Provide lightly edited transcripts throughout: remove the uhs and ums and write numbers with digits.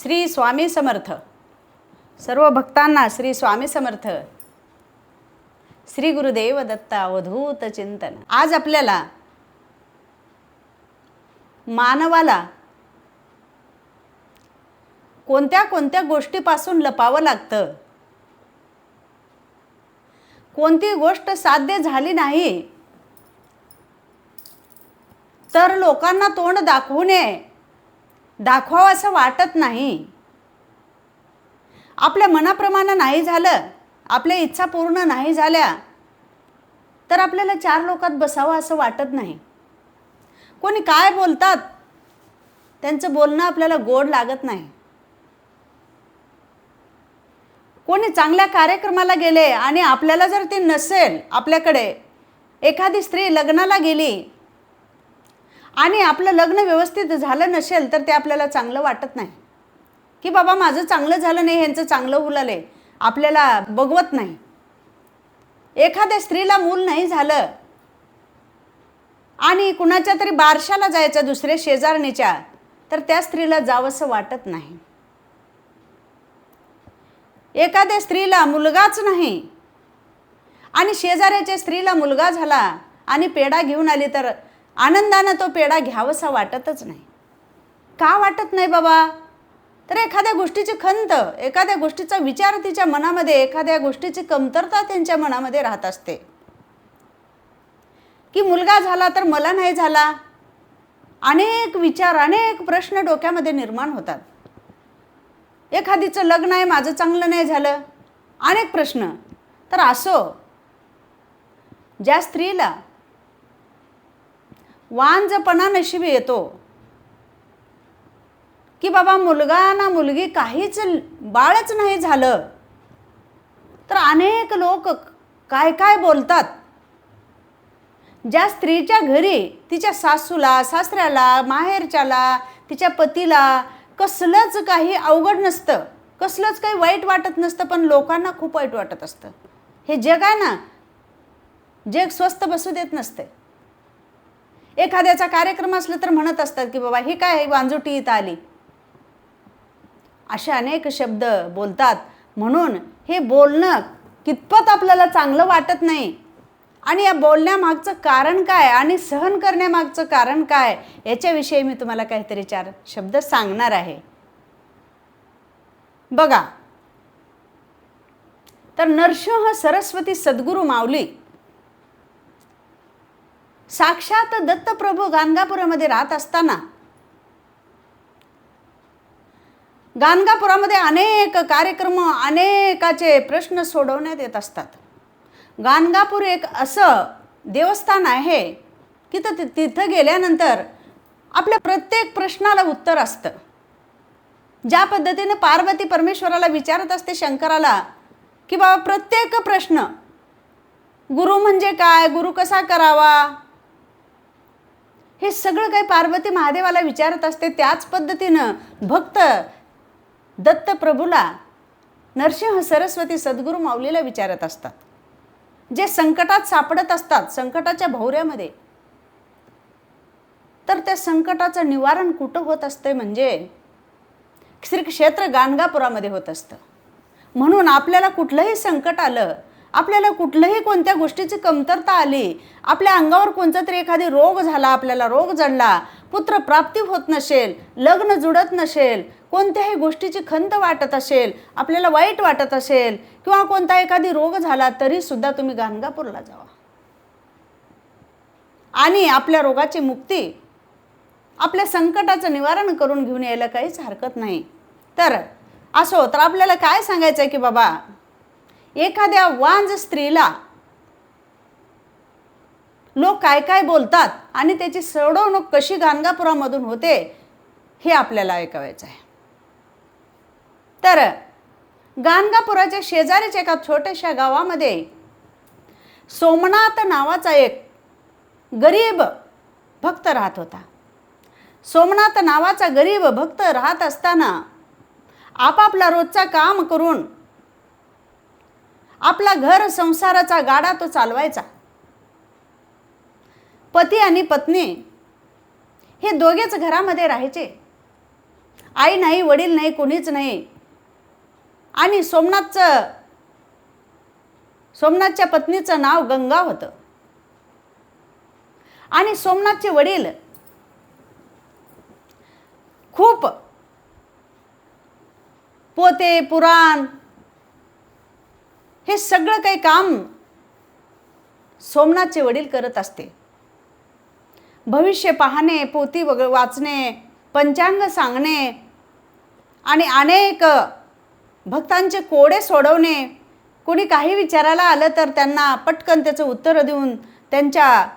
श्री स्वामी समर्थ. सर्व भक्तांना श्री स्वामी समर्थ. श्री गुरुदेव दत्त अवधूत चिंतन. आज आपल्याला मानवाला कोणत्या कोणत्या गोष्टीपासून लपावं लागतं, कोणती गोष्ट साध्य झाली नाही तर लोकांना तोंड दाखवावं असं वाटत नाही. आपल्या मनाप्रमाणे नाही झालं, आपल्या इच्छा पूर्ण नाही झाल्या तर आपल्याला चार लोकात बसावं असं वाटत नाही. कोणी काय बोलतात त्यांचं बोलणं आपल्याला गोड लागत नाही. कोणी चांगल्या कार्यक्रमाला गेले आणि आपल्याला जर ते नसेल, आपल्याकडे एखादी स्त्री लग्नाला गेली आणि आपलं लग्न व्यवस्थित झालं नसेल तर ते आपल्याला चांगलं वाटत नाही की बाबा माझं चांगलं झालं नाही, ह्यांचं चांगलं उलाले, आपल्याला बघवत नाही. एखाद्या स्त्रीला मूल नाही झालं आणि कुणाच्या तरी बारशाला जायचं दुसऱ्या शेजारणीच्या, तर त्या स्त्रीला जावंसं वाटत नाही. एखाद्या स्त्रीला मुलगाच नाही आणि शेजाऱ्याच्या स्त्रीला मुलगा झाला आणि पेढा घेऊन आली तर आनंदानं तो पेढा घ्यावासा वाटतच नाही. का वाटत नाही बाबा? तर एखाद्या गोष्टीची खंत, एखाद्या गोष्टीचा विचार तिच्या मनामध्ये, एखाद्या गोष्टीची कमतरता त्यांच्या मनामध्ये राहत असते की मुलगा झाला तर मला नाही झाला. अनेक विचार, अनेक प्रश्न डोक्यामध्ये निर्माण होतात. एखादीचं लग्न आहे, माझं चांगलं नाही झालं, अनेक प्रश्न. तर असो, ज्या स्त्रीला वांझपणा नशिबी येतो की बाबा मुलगा ना मुलगी, काहीच बाळच नाही झालं, तर अनेक लोक काय काय बोलतात. ज्या स्त्रीच्या घरी तिच्या सासूला, सासऱ्याला, माहेरच्याला, तिच्या पतीला कसलंच काही अवघड नसतं, कसलंच काही वाईट वाटत नसतं, पण लोकांना खूप वाईट वाटत असतं. हे जग आहे ना, जग स्वस्थ बसू देत नसते. एखाद्याचा कार्यक्रम असला तर म्हणत असतात की बाबा ही काय वांजुटी इथं आली, असे अनेक शब्द बोलतात. म्हणून हे बोलणं कितपत आपल्याला चांगलं वाटत नाही आणि या बोलण्यामागचं कारण काय आणि सहन करण्यामागचं कारण काय, याच्याविषयी मी तुम्हाला काहीतरी चार शब्द सांगणार आहे. बघा, तर नरसिंह सरस्वती सद्गुरू माऊली साक्षात दत्तप्रभू गाणगापुरामध्ये राहत असताना, गाणगापुरामध्ये अनेक कार्यक्रम, अनेकाचे प्रश्न सोडवण्यात येत असतात. गाणगापूर एक असं देवस्थान आहे की तिथं गेल्यानंतर आपल्या प्रत्येक प्रश्नाला उत्तर असतं. ज्या पद्धतीने पार्वती परमेश्वराला विचारत असते शंकराला की बाबा प्रत्येक प्रश्न, गुरु म्हणजे काय, गुरु कसा करावा, हे सगळं काही पार्वती महादेवाला विचारत असते. त्याच पद्धतीनं भक्त दत्तप्रभूला नरसिंह सरस्वती सद्गुरू माऊलीला विचारत असतात. जे संकटात सापडत असतात, संकटाच्या भोवऱ्यामध्ये, तर त्या संकटाचं निवारण कुठं होत असते म्हणजे श्री क्षेत्र गाणगापुरामध्ये होत असतं. म्हणून आपल्याला कुठलंही संकट आलं, आपल्याला कुठलंही कोणत्या गोष्टीची कमतरता आली, आपल्या अंगावर कोणता तरी एखादी रोग झाला, आपल्याला रोग जडला, पुत्र प्राप्ती होत नसेल, लग्न जुळत नसेल, कोणत्याही गोष्टीची खंत वाटत असेल, आपल्याला वाईट वाटत असेल किंवा कोणता एखादी रोग झाला, तरी सुद्धा तुम्ही गाणगापूरला जावा आणि आपल्या रोगाची मुक्ती, आपल्या संकटाचं निवारण करून घेऊन यायला काहीच हरकत नाही. तर असो, तर आपल्याला काय सांगायचं आहे की बाबा एखाद्या वांझ स्त्रीला लोक काय काय बोलतात आणि त्याची सोडवणूक कशी गाणगापुरामधून होते हे आपल्याला ऐकायचं आहे. तर गाणगापुराच्या शेजारीच एका छोट्याशा गावामध्ये सोमनाथ नावाचा एक गरीब भक्त राहत होता. सोमनाथ नावाचा गरीब भक्त राहत असताना आपापला रोजचा काम करून आपला घर संसाराचा गाडा तो चालवायचा. पती आणि पत्नी हे दोघेच घरामध्ये राहायचे आई नाही, वडील नाही, कोणीच नाही. आणि सोमनाथच्या पत्नीचं नाव गंगा होतं. आणि सोमनाथचे वडील खूप पोते पुराण हे सगळं काही काम सोमनाथचे वडील करत असते. भविष्य पाहणे, पोथी वाचणे, पंचांग सांगणे आणि अनेक भक्तांचे कोडे सोडवणे. कोणी काही विचारायला आलं तर त्यांना पटकन त्याचं उत्तर देऊन त्यांच्या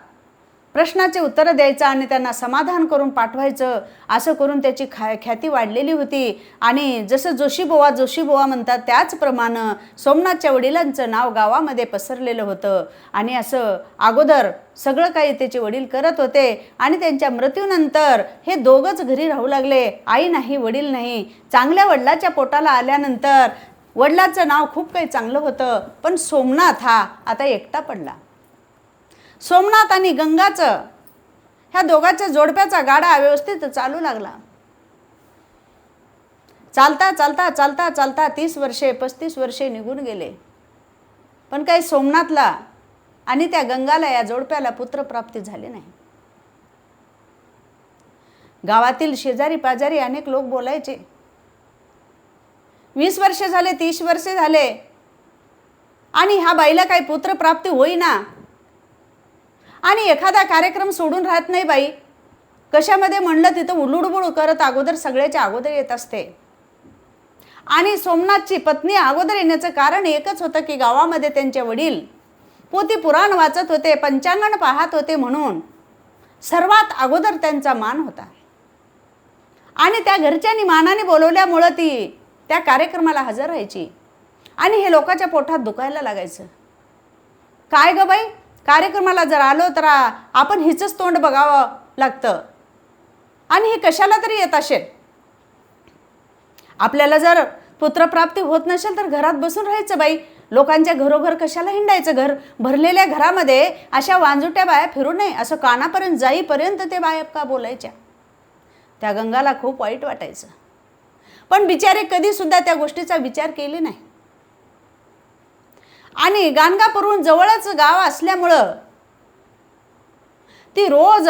प्रश्नाचे उत्तर द्यायचं आणि त्यांना समाधान करून पाठवायचं. असं करून त्याची ख्याती वाढलेली होती. आणि जसं जोशीबुवा म्हणतात त्याचप्रमाणे सोमनाथच्या वडिलांचं नाव गावामध्ये पसरलेलं होतं. आणि असं अगोदर सगळं काही त्याचे वडील करत होते. आणि त्यांच्या मृत्यूनंतर हे दोघंच घरी राहू लागले. आई नाही, वडील नाही. चांगल्या वडिलाच्या पोटाला आल्यानंतर वडिलाचं नाव खूप काही चांगलं होतं, पण सोमनाथ हा आता एकटा पडला. सोमनाथ आणि गंगाचं ह्या दोघांच्या जोडप्याचा गाडा व्यवस्थित चालू लागला. चालता चालता चालता चालता 30 वर्षे 35 वर्षे निघून गेले. पण काही सोमनाथला आणि त्या गंगाला या जोडप्याला पुत्रप्राप्ती झाली नाही. गावातील शेजारी पाजारी अनेक लोक बोलायचे, 20 वर्षे झाले, 30 वर्षे झाले आणि ह्या बाईला काही पुत्रप्राप्ती होईना. आणि एखादा कार्यक्रम सोडून राहत नाही बाई. कशामध्ये म्हणलं तिथं उलुडबुड करत अगोदर सगळ्याच्या अगोदर येत असते. आणि सोमनाथची पत्नी अगोदर येण्याचं कारण एकच होतं की गावामध्ये त्यांचे वडील पोथी पुराण वाचत होते, पंचांगण पाहत होते म्हणून सर्वात अगोदर त्यांचा मान होता. आणि त्या घरच्यांनी मानाने बोलवल्यामुळं ती त्या कार्यक्रमाला हजर राहायची. आणि हे लोकांच्या पोटात दुखायला लागायचं. काय ग बाई, कार्यक्रमाला जर आलो तर आपण हिचंच तोंड बघावं लागतं. आणि हे कशाला तरी येत असेल. आपल्याला जर पुत्रप्राप्ती होत नसेल तर घरात बसून राहायचं बाई. लोकांच्या घरोघर कशाला हिंडायचं. घर भरलेल्या घरामध्ये अशा वांजुट्या बाया फिरू नये असं कानापर्यंत जाईपर्यंत ते बाया का बोलायच्या. त्या गंगाला खूप वाईट वाटायचं. पण बिचारे कधी सुद्धा त्या गोष्टीचा विचार केले नाही. आणि गाणगापूरहून जवळच गाव असल्यामुळं ती रोज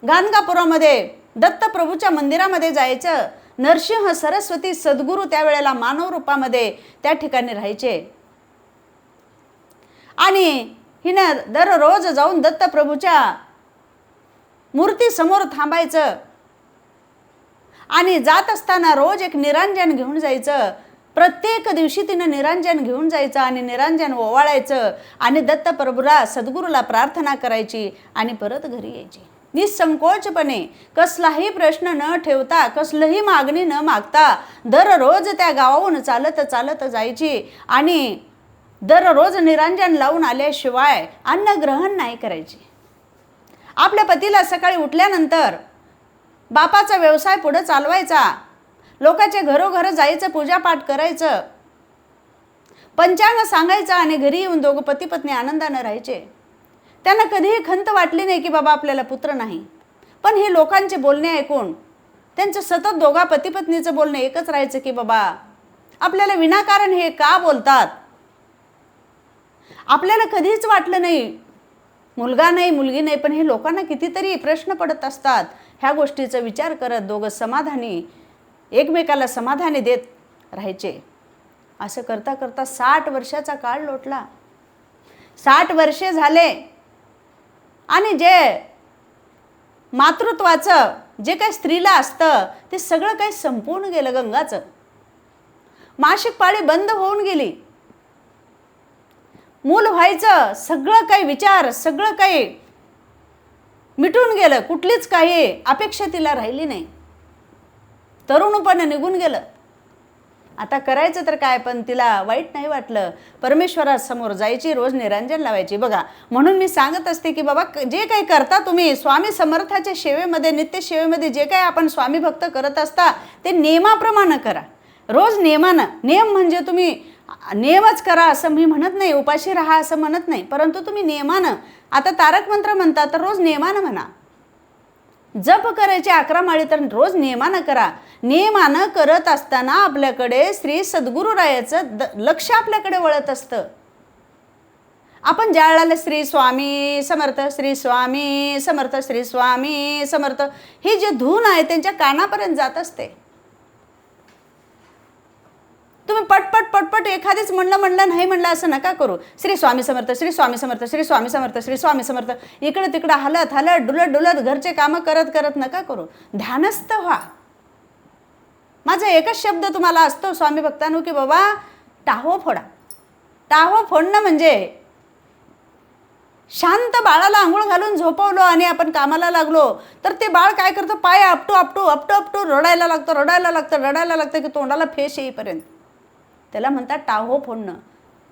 गाणगापुरामध्ये दत्तप्रभूच्या मंदिरामध्ये जायचं. नरसिंह सरस्वती सद्गुरू त्यावेळेला मानव रूपामध्ये त्या ठिकाणी राहायचे. आणि हिनं दररोज जाऊन दत्तप्रभूच्या मूर्तीसमोर थांबायचं. आणि जात असताना रोज एक निरांजन घेऊन जायचं. प्रत्येक दिवशी तिनं निरांजन घेऊन जायचं आणि निरांजन ओवाळायचं आणि दत्तप्रभूला सद्गुरूला प्रार्थना करायची आणि परत घरी यायची. निसंकोचपणे कसलाही प्रश्न न ठेवता, कसलंही मागणी न मागता दररोज त्या गावाहून चालत चालत जायची. आणि दररोज निरांजन लावून आल्याशिवाय अन्न ग्रहण नाही करायची. आपल्या पतीला सकाळी उठल्यानंतर बापाचा व्यवसाय पुढे चालवायचा. लोकांच्या घरोघर जायचं, पूजापाठ करायचं, पंचांग सांगायचं आणि घरी येऊन दोघं पती पत्नी आनंदानं राहायचे. त्यांना कधीही खंत वाटली नाही की बाबा आपल्याला पुत्र नाही. पण हे लोकांचे बोलणे ऐकून त्यांचं सतत दोघा पती पत्नीचं बोलणं एकच राहायचं की बाबा आपल्याला विनाकारण हे का बोलतात. आपल्याला कधीच वाटलं नाही मुलगा नाही, मुलगी नाही. पण हे लोकांना कितीतरी प्रश्न पडत असतात. ह्या गोष्टीचा विचार करत दोघं समाधानी, एकमेकाला समाधानी देत राहायचे. असं करता करता 60 वर्षाचा काळ लोटला. 60 वर्षे झाले आणि जे मातृत्वाचं जे काही स्त्रीला असतं ते सगळं काही संपून गेलं. गंगाचं मासिक पाळी बंद होऊन गेली. मूल व्हायचं सगळं काही विचार, सगळं काही मिटून गेलं. कुठलीच काही अपेक्षा तिला राहिली नाही. तरुणपण निघून गेलं. आता करायचं तर काय. पण तिला वाईट नाही वाटलं. परमेश्वरासमोर जायची, रोज निरांजन लावायची. बघा, म्हणून मी सांगत असते की बाबा जे काही करता तुम्ही स्वामी समर्थाच्या सेवेमध्ये, नित्य सेवेमध्ये जे काही आपण स्वामी भक्त करत असता ते नियमाप्रमाणे करा. रोज नियमानं. नियम म्हणजे तुम्ही नियमच करा असं मी म्हणत नाही, उपाशी राहा असं म्हणत नाही, परंतु तुम्ही नियमानं. आता तारक मंत्र म्हणता तर रोज नियमानं म्हणा. जप करायचे 11 माळी तर रोज नियमानं करा. नियमानं करत असताना आपल्याकडे श्री सद्गुरुरायाचं लक्ष आपल्याकडे वळत असतं. आपण ज्या वेळेला श्री स्वामी समर्थ, श्री स्वामी समर्थ, श्री स्वामी समर्थ ही जी धून आहे त्यांच्या कानापर्यंत जात असते. तुम्ही पटपट पटपट एखादीच म्हणलं नाही म्हणलं असं नका करू. श्री स्वामी समर्थ, श्री स्वामी समर्थ, श्री स्वामी समर्थ, श्री स्वामी समर्थ इकडं तिकडं हलत डुलत घरचे कामं करत नका करू. ध्यानस्थ व्हा. माझा एकच शब्द तुम्हाला असतो स्वामी भक्तांनो की बाबा टाहो फोडा. टाहो फोडणं म्हणजे शांत बाळाला आंघोळ घालून झोपवलो आणि आपण कामाला लागलो तर ते बाळ काय करतं, पाय आपटू रडायला लागतं की तोंडाला फेस येईपर्यंत. त्याला म्हणतात टाहो फोडणं.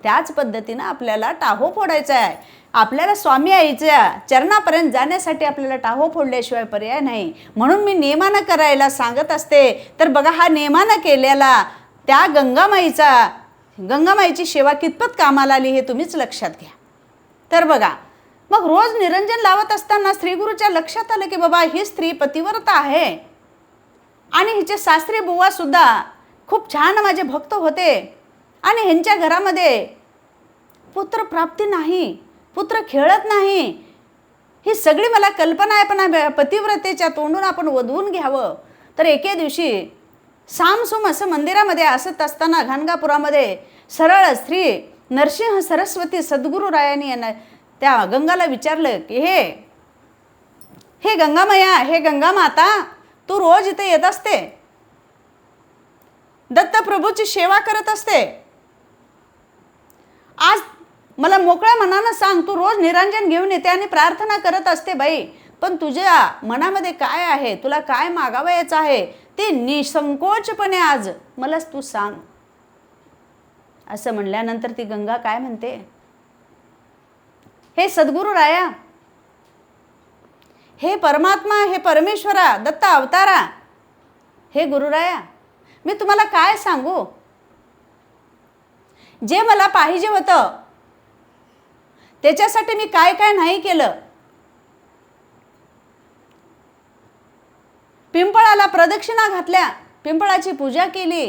त्याच पद्धतीनं आपल्याला टाहो फोडायचा आहे. आपल्याला स्वामी आईच्या चरणापर्यंत जाण्यासाठी आपल्याला टाहो फोडल्याशिवाय पर्याय नाही. म्हणून मी नियमानं करायला सांगत असते. तर बघा हा नियमानं केलेला त्या गंगामाईची सेवा कितपत कामाला आली हे तुम्हीच लक्षात घ्या. तर बघा मग रोज निरंजन लावत असताना श्रीगुरूच्या लक्षात आलं की बाबा ही स्त्री पतिव्रता आहे आणि हिचे सासरे बुवा सुद्धा खूप छान माझे भक्त होते आणि ह्यांच्या घरामध्ये पुत्र प्राप्ती नाही, पुत्र खेळत नाही. ही सगळी मला कल्पना आहे, पण पतिव्रतेच्या तोंडून आपण वधवून घ्यावं. तर एके दिवशी सामसूम असं मंदिरामध्ये असत असताना घाणगापुरामध्ये सरळ श्री नरसिंह सरस्वती सद्गुरुरायांनी यांना त्या गंगाला विचारलं की हे गंगामया, हे गंगामाता, तू रोज इथे येत असते, दत्तप्रभूची सेवा करत असते. आज मला मोकळ्या मनानं सांग, तू रोज निरंजन घेऊन येते आणि प्रार्थना करत असते बाई, पण तुझ्या मनामध्ये काय आहे, तुला काय मागावयाचं आहे ते निसंकोचपणे आज मला तू सांग. असं म्हणल्यानंतर ती गंगा काय म्हणते, हे सद्गुरुराया, हे परमात्मा, हे परमेश्वरा, दत्त अवतारा, हे गुरुराया, मी तुम्हाला काय सांगू. जे मला पाहिजे होतं त्याच्यासाठी मी काय काय नाही केलं. पिंपळाला प्रदक्षिणा घातल्या, पिंपळाची पूजा केली,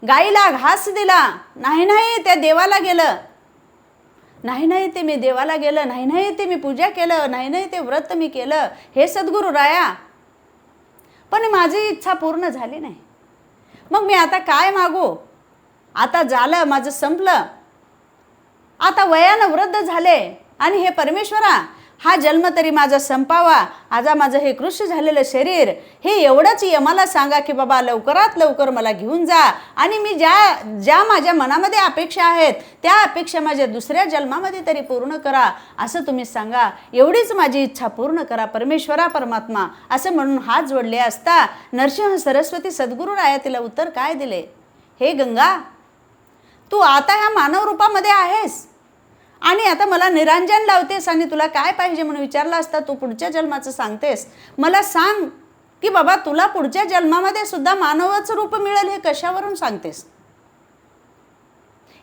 गाईला घास दिला, नाही त्या देवाला गेलं, नाही ते मी देवाला गेलं, नाही ते मी पूजा केलं, नाही ते व्रत मी केलं, हे सद्गुरुराया, पण माझी इच्छा पूर्ण झाली नाही. मग मी आता काय मागू. आता झालं, माझं संपलं, आता वयानं वृद्ध झाले आणि हे परमेश्वरा हा जन्म तरी माझा संपावा. आज माझं हे कृष्ण झालेलं शरीर हे एवढंच यमाला सांगा की बाबा लवकरात लवकर मला घेऊन जा आणि मी ज्या माझ्या मनामध्ये अपेक्षा आहेत त्या अपेक्षा माझ्या दुसऱ्या जन्मामध्ये तरी पूर्ण करा असं तुम्ही सांगा. एवढीच माझी इच्छा पूर्ण करा परमेश्वरा परमात्मा. असं म्हणून हात जोडले असता नरसिंह सरस्वती सद्गुरुराया तिला उत्तर काय दिले, हे गंगा, तू आता ह्या मानव रूपामध्ये आहेस आणि आता मला निरंजन लावतेस आणि तुला काय पाहिजे म्हणून विचारलं असता तू पुढच्या जन्माचं सांगतेस. मला सांग की बाबा तुला पुढच्या जन्मामध्ये सुद्धा मानवाचं रूप मिळेल हे कशावरून सांगतेस.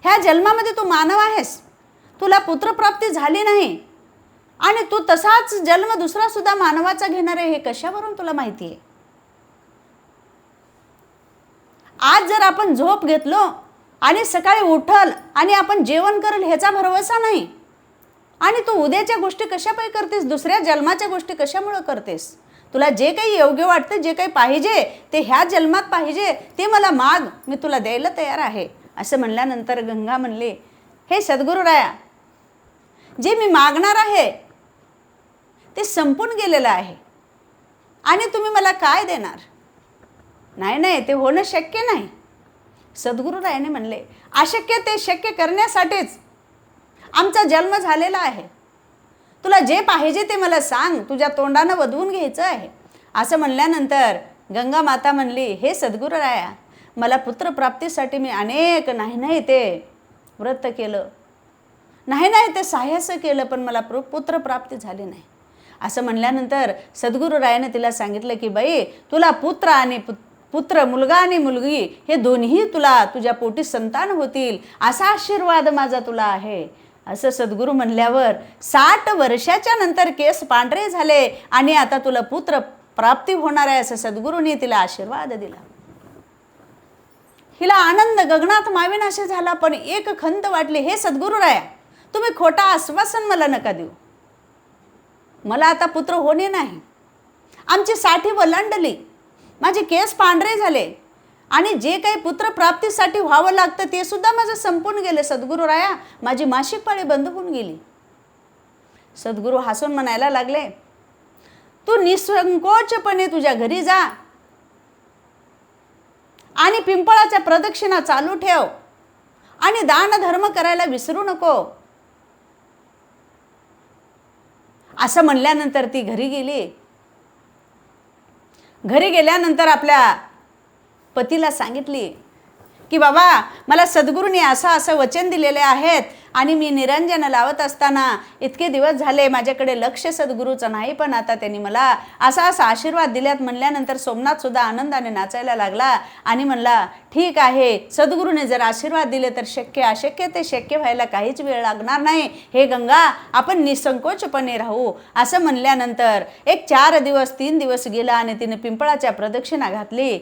ह्या जन्मामध्ये तू मानव आहेस, तुला पुत्रप्राप्ती झाली नाही आणि तू तसाच जन्म दुसरा सुद्धा मानवाचा घेणार आहे हे कशावरून तुला माहिती आहे. आज जर आपण झोप घेतलो आणि सकाळी उठल आणि आपण जेवण करल ह्याचा भरवसा नाही आणि तू उद्याच्या गोष्टी कशापायी करतेस, दुसऱ्या जन्माच्या गोष्टी कशामुळे करतेस. तुला जे काही योग्य वाटतं, जे काही पाहिजे ते ह्या जन्मात पाहिजे ते मला माग, मी तुला द्यायला तयार आहे. असं म्हणल्यानंतर गंगा म्हणले, हे सद्गुरुराया, जे मी मागणार आहे ते संपून गेलेलं आहे आणि तुम्ही मला काय देणार. नाही ते होणं शक्य नाही. सद्गुरुरायाने म्हणले, अशक्य ते शक्य करण्यासाठीच आमचा जन्म झालेला आहे. तुला जे पाहिजे ते मला सांग, तुझ्या तोंडानं वधवून घ्यायचं आहे. असं म्हणल्यानंतर गंगा माता म्हणली, हे सद्गुरुराया, मला पुत्रप्राप्तीसाठी मी अनेक नाही ते व्रत केलं, नाही ते साहस केलं, पण मला पुत्रप्राप्ती झाली नाही. असं म्हणल्यानंतर सद्गुरुरायाने तिला सांगितलं की बाई, तुला पुत्र मुलगा आणि मुलगी हे दोन्ही तुला तुझ्या पोटी संतान होतील असा आशीर्वाद माझा तुला आहे. असं सद्गुरू म्हणल्यावर 60 वर्षाच्या नंतर केस पांढरे झाले आणि आता तुला पुत्र प्राप्ती होणार आहे असं सद्गुरूंनी तिला आशीर्वाद दिला. हिला आनंद गगनात मावेनासे झाला. पण एक खंत वाटली, हे सद्गुरू राया, तुम्ही खोटा आश्वासन मला नका देऊ. मला आता पुत्र होणे नाही. आमची साठी वलांडली, माझे केस पांढरे झाले आणि जे काही पुत्र प्राप्तीसाठी व्हावं लागतं ते सुद्धा माझं संपून गेले. सद्गुरू राया, माझी मासिक पाळी बंद होऊन गेली. सद्गुरू हसून म्हणायला लागले, तू निसंकोचपणे तुझ्या घरी जा आणि पिंपळाच्या प्रदक्षिणा चालू ठेव आणि दान धर्म करायला विसरू नको. असं म्हणल्यानंतर ती घरी गेली. घरी गेल्यानंतर आपल्या पतीला सांगितली की बाबा, मला सद्गुरूंनी असं वचन दिलेले आहेत आणि मी निरंजन लावत असताना इतके दिवस झाले माझ्याकडे लक्ष सद्गुरूचं नाही, पण आता त्यांनी मला असा आशीर्वाद दिल्यात. म्हणल्यानंतर सोमनाथ सुद्धा आनंदाने नाचायला लागला आणि म्हणला, ठीक आहे, सद्गुरूने जर आशीर्वाद दिले तर शक्य अशक्य ते शक्य व्हायला काहीच वेळ लागणार नाही. हे गंगा, आपण निसंकोचपणे राहू. असं म्हणल्यानंतर 4 दिवस 3 दिवस गेला आणि तिने पिंपळाच्या प्रदक्षिणा घातली.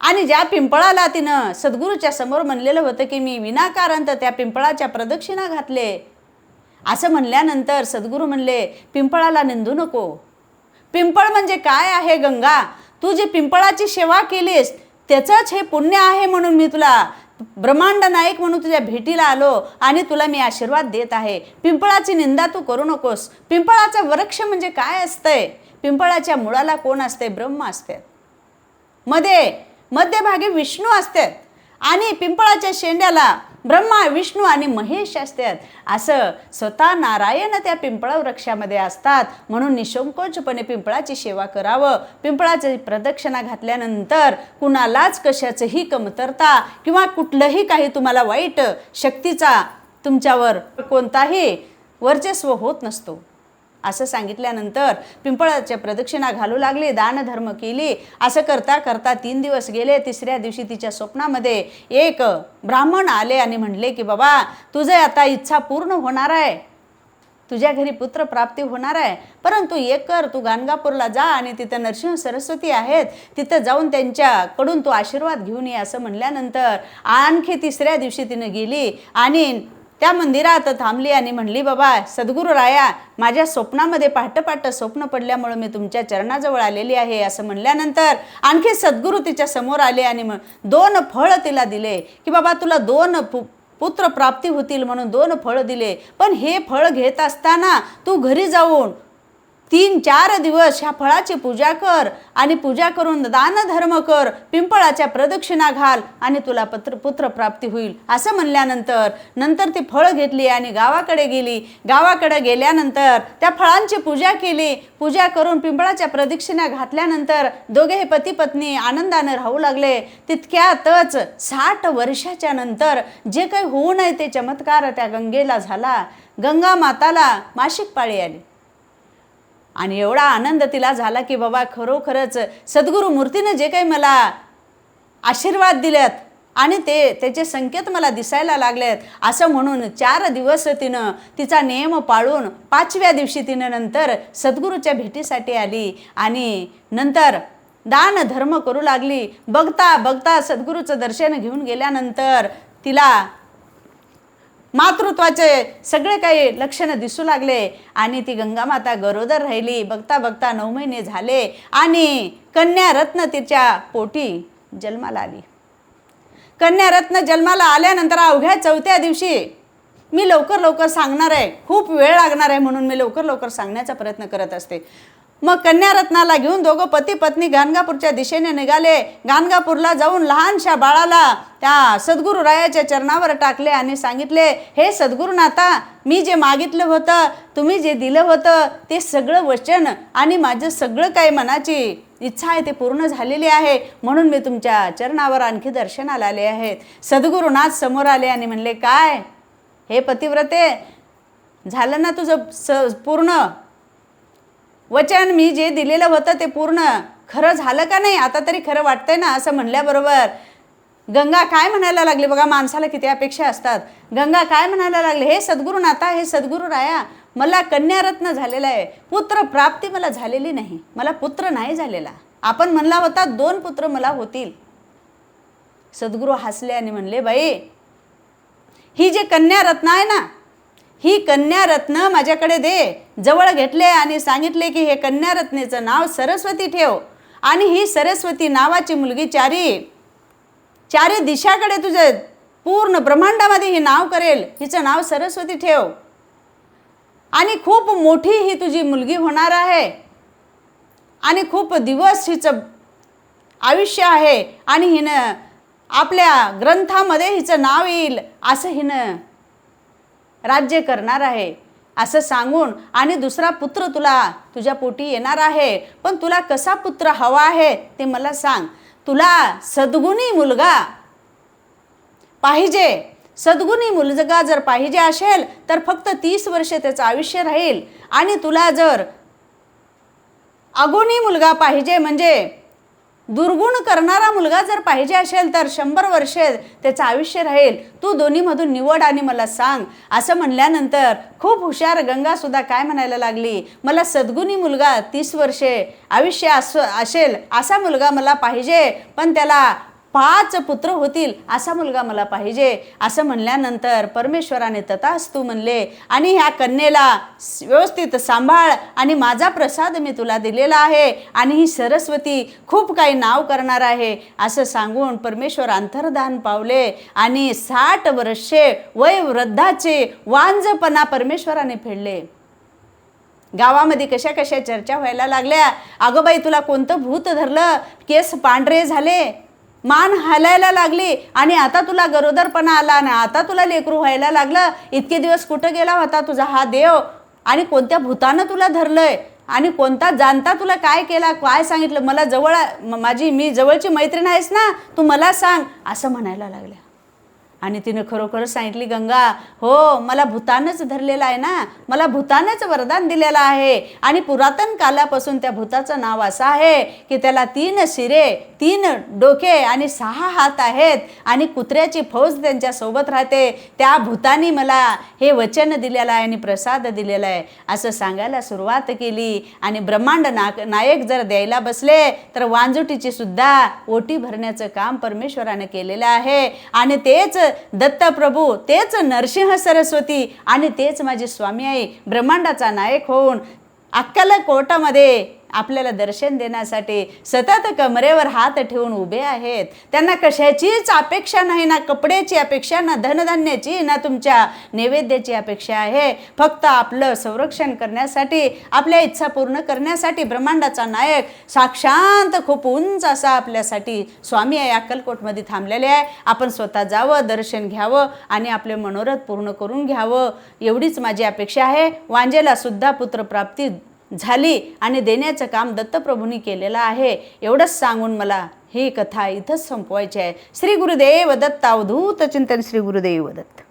आणि ज्या पिंपळाला तिनं सद्गुरूच्या समोर म्हणलेलं होतं की मी विनाकारण त्या पिंपळाच्या प्रदक्षिणा घातले, असं म्हणल्यानंतर सद्गुरू म्हणले, पिंपळाला निंदू नको. पिंपळ म्हणजे काय आहे गंगा? तू जे पिंपळाची सेवा केलीस त्याचंच हे पुण्य आहे, म्हणून मी तुला ब्रह्मांड नायक म्हणून तुझ्या भेटीला आलो आणि तुला मी आशीर्वाद देत आहे. पिंपळाची निंदा तू करू नकोस. पिंपळाचा वृक्ष म्हणजे काय असतंय? पिंपळाच्या मुळाला कोण असते? ब्रह्म असते. मध्यभागी विष्णू असतात आणि पिंपळाच्या शेंड्याला ब्रह्मा, विष्णू आणि महेश असतात. असं स्वतः नारायण त्या पिंपळा वृक्षामध्ये असतात. म्हणून निसंकोचपणे पिंपळाची सेवा करावं. पिंपळाची प्रदक्षिणा घातल्यानंतर कुणालाच कशाचंही कमतरता किंवा कुठलंही काही तुम्हाला वाईट शक्तीचा तुमच्यावर कोणताही वर्चस्व होत नसतो. असं सांगितल्यानंतर पिंपळाच्या प्रदक्षिणा घालू लागली, दानधर्म केली. असं करता करता 3 दिवस गेले. 3ऱ्या दिवशी तिच्या स्वप्नामध्ये एक ब्राह्मण आले आणि म्हणले की बाबा, तुझं आता इच्छा पूर्ण होणार आहे, तुझ्या घरी पुत्र प्राप्ती होणार आहे. परंतु एक कर, तू गाणगापूरला जा आणि तिथं नरसिंह सरस्वती आहेत, तिथं जाऊन त्यांच्याकडून तू आशीर्वाद घेऊन ये. असं म्हणल्यानंतर आणखी 3ऱ्या दिवशी तिनं गेली आणि त्या मंदिरात थांबली आणि म्हणली, बाबा सद्गुरू राया, माझ्या स्वप्नामध्ये पहाटे स्वप्न पडल्यामुळे मी तुमच्या चरणाजवळ आलेली आहे. असं म्हणल्यानंतर आणखी सद्गुरू तिच्या समोर आले आणि 2 फळ तिला दिले की बाबा तुला 2 पुत्र प्राप्ती होतील म्हणून 2 फळ दिले. पण हे फळ घेत असताना तू घरी जाऊन 3-4 दिवस ह्या फळाची पूजा कर आणि पूजा करून दान धर्म कर, पिंपळाच्या प्रदक्षिणा घाल आणि तुला पुत्र प्राप्ती होईल. असं म्हणल्यानंतर ती फळं घेतली आणि गावाकडे गेली. गावाकडे गेल्यानंतर त्या फळांची पूजा केली. पूजा करून पिंपळाच्या प्रदक्षिणा घातल्यानंतर दोघेही पती पत्नी आनंदाने राहू लागले. तितक्यातच 60 वर्षाच्या नंतर जे काही होऊ नये ते चमत्कार त्या गंगेला झाला. गंगा माताला मासिक पाळी आली आणि एवढा आनंद तिला झाला की बाबा खरोखरच सद्गुरू मूर्तीने जे काही मला आशीर्वाद दिलेत आणि त्याचे संकेत मला दिसायला लागलेत, असं म्हणून 4 दिवस तिनं तिचा नियम पाळून 5व्या दिवशी तिनं नंतर सद्गुरूच्या भेटीसाठी आली आणि नंतर दान धर्म करू लागली. बघता बघता सद्गुरूचं दर्शन घेऊन गेल्यानंतर तिला मातृत्वाचे सगळे काही लक्षणं दिसू लागले आणि ती गंगामाता गरोदर राहिली. बघता बघता 9 महिने झाले आणि कन्या रत्न तिच्या पोटी जन्माला आली. कन्या रत्न जन्माला आल्यानंतर अवघ्या 4थ्या दिवशी मी लवकर सांगणार आहे, खूप वेळ लागणार आहे म्हणून मी लवकर सांगण्याचा प्रयत्न करत असते. मग कन्या रत्नाला घेऊन दोघं पती पत्नी गाणगापूरच्या दिशेने निघाले. गाणगापूरला जाऊन लहानशा बाळाला त्या सद्गुरू रायाच्या चरणावर टाकले आणि सांगितले, हे सद्गुरुनाथा, मी जे मागितलं होतं, तुम्ही जे दिलं होतं ते सगळं वचन आणि माझं सगळं काही मनाची इच्छा आहे ते पूर्ण झालेली आहे, म्हणून मी तुमच्या चरणावर आणखी दर्शनाला आले आहेत. सद्गुरुनाथ समोर आले आणि म्हणले, काय हे पतिव्रते, झालं ना तुझं पूर्ण वचन? मी जे दिलेलं होतं ते पूर्ण खरं झालं का नाही? आता तरी खरं वाटतंय ना? असं म्हणल्याबरोबर गंगा काय म्हणायला लागली बघा, माणसाला किती अपेक्षा असतात. गंगा काय म्हणायला लागली, हे सद्गुरुनाथा, हे सद्गुरू राया, मला कन्यारत्न झालेला आहे, पुत्र प्राप्ती मला झालेली नाही, मला पुत्र नाही झालेला. आपण म्हणला होता 2 पुत्र मला होतील. सद्गुरू हसले आणि म्हणले, बाई ही जे कन्यारत्न आहे ना, ही कन्यारत्न माझ्याकडे दे. जवळ घेतले आणि सांगितले की हे कन्यारत्नेचं नाव सरस्वती ठेव, आणि ही सरस्वती नावाची मुलगी चारी दिशाकडे तुझे पूर्ण ब्रह्मांडामध्ये ही नाव करेल, हिचं नाव सरस्वती ठेव, आणि खूप मोठी ही तुझी मुलगी होणार आहे, आणि खूप दिवस हिचं आयुष्य आहे, आणि हिनं आपल्या ग्रंथामध्ये हिचं नाव येईल, असं हिनं राज्य करणार आहे, असं सांगून, आणि दुसरा पुत्र तुझ्या पोटी येणार आहे. पण तुला कसा पुत्र हवा आहे ते मला सांग. तुला सद्गुणी मुलगा पाहिजे. सद्गुणी मुलगा जर पाहिजे असेल तर फक्त 30 वर्षे त्याचं आयुष्य राहील, आणि तुला जर अगुणी मुलगा पाहिजे, म्हणजे दुर्गुण करणारा मुलगा जर पाहिजे असेल तर 100 वर्षे त्याचं आयुष्य राहील. तू दोन्हीमधून निवड आणि मला सांग. असं म्हणल्यानंतर खूप हुशार गंगा सुद्धा काय म्हणायला लागली, मला सद्गुणी मुलगा 30 वर्षे आयुष्य असेल असा मुलगा मला पाहिजे, पण त्याला 5 पुत्र होतील असा मुलगा मला पाहिजे. असं म्हणल्यानंतर परमेश्वराने तथास्तु म्हणले, आणि ह्या कन्येला व्यवस्थित सांभाळ, आणि माझा प्रसाद मी तुला दिलेला आहे, आणि ही सरस्वती खूप काही नाव करणार आहे. असं सांगून परमेश्वर अंतर्धान पावले, आणि 60 वर्षे वय वृद्धाचे वांझपणा परमेश्वराने फेडले. गावामध्ये कशा कशा चर्चा व्हायला लागल्या. अगं बाई, तुला कोणतं भूत धरलं, केस पांढरे झाले, मान हालायला लागली, आणि आता तुला गरोदरपणा आला, आणि आता तुला लेकरू व्हायला लागलं. इतके दिवस कुठं गेला होता तुझा हा देव, आणि कोणत्या भूतानं तुला धरलंय, आणि कोणता जाणता तुला काय केला, काय सांगितलं, मला मी जवळची मैत्रीण आहेस ना, तू मला सांग, असं म्हणायला लागल्या. आणि तिने खरोखरच सांगितली, गंगा, हो, मला भूतानच धरलेला आहे ना, मला भूतानच वरदान दिलेलं आहे, आणि पुरातन कालापासून त्या भूताचं नाव असं आहे की त्याला 3 शिरे, 3 डोके आणि 6 हात आहेत, आणि कुत्र्याची फौज त्यांच्या सोबत राहते. त्या भूतानी मला हे वचन दिलेलं आहे आणि प्रसाद दिलेला आहे, असं सांगायला सुरुवात केली. आणि ब्रह्मांड नायक जर द्यायला बसले तर वांजुटीची सुद्धा ओटी भरण्याचं काम परमेश्वराने केलेलं आहे. आणि तेच दत्तप्रभू, तेच नरसिंह सरस्वती, आणि तेच माझी स्वामी आई ब्रह्मांडाचा नायक होऊन अक्कलकोटामध्ये आपल्याला दर्शन देण्यासाठी सतत कमरेवर हात ठेवून उभे आहेत. त्यांना कशाचीच अपेक्षा नाही, ना कपड्याची अपेक्षा, ना धनधान्याची, ना तुमच्या नैवेद्याची अपेक्षा आहे. फक्त आपलं संरक्षण करण्यासाठी, आपल्या इच्छा पूर्ण करण्यासाठी ब्रह्मांडाचा नायक साक्षात खूप उंच असा आपल्यासाठी स्वामी आहे अक्कलकोटमध्ये थांबलेले आहे. आपण स्वतः जावं, दर्शन घ्यावं, आणि आपले मनोरथ पूर्ण करून घ्यावं, एवढीच माझी अपेक्षा आहे. वांजेला सुद्धा पुत्रप्राप्ती झाली, आणि देण्याचं काम दत्तप्रभूंनी केलेलं आहे. एवढंच सांगून मला ही कथा इथंच संपवायची आहे. श्री गुरुदेव दत्त. अवधूत चिंतन. श्री गुरुदेव दत्त.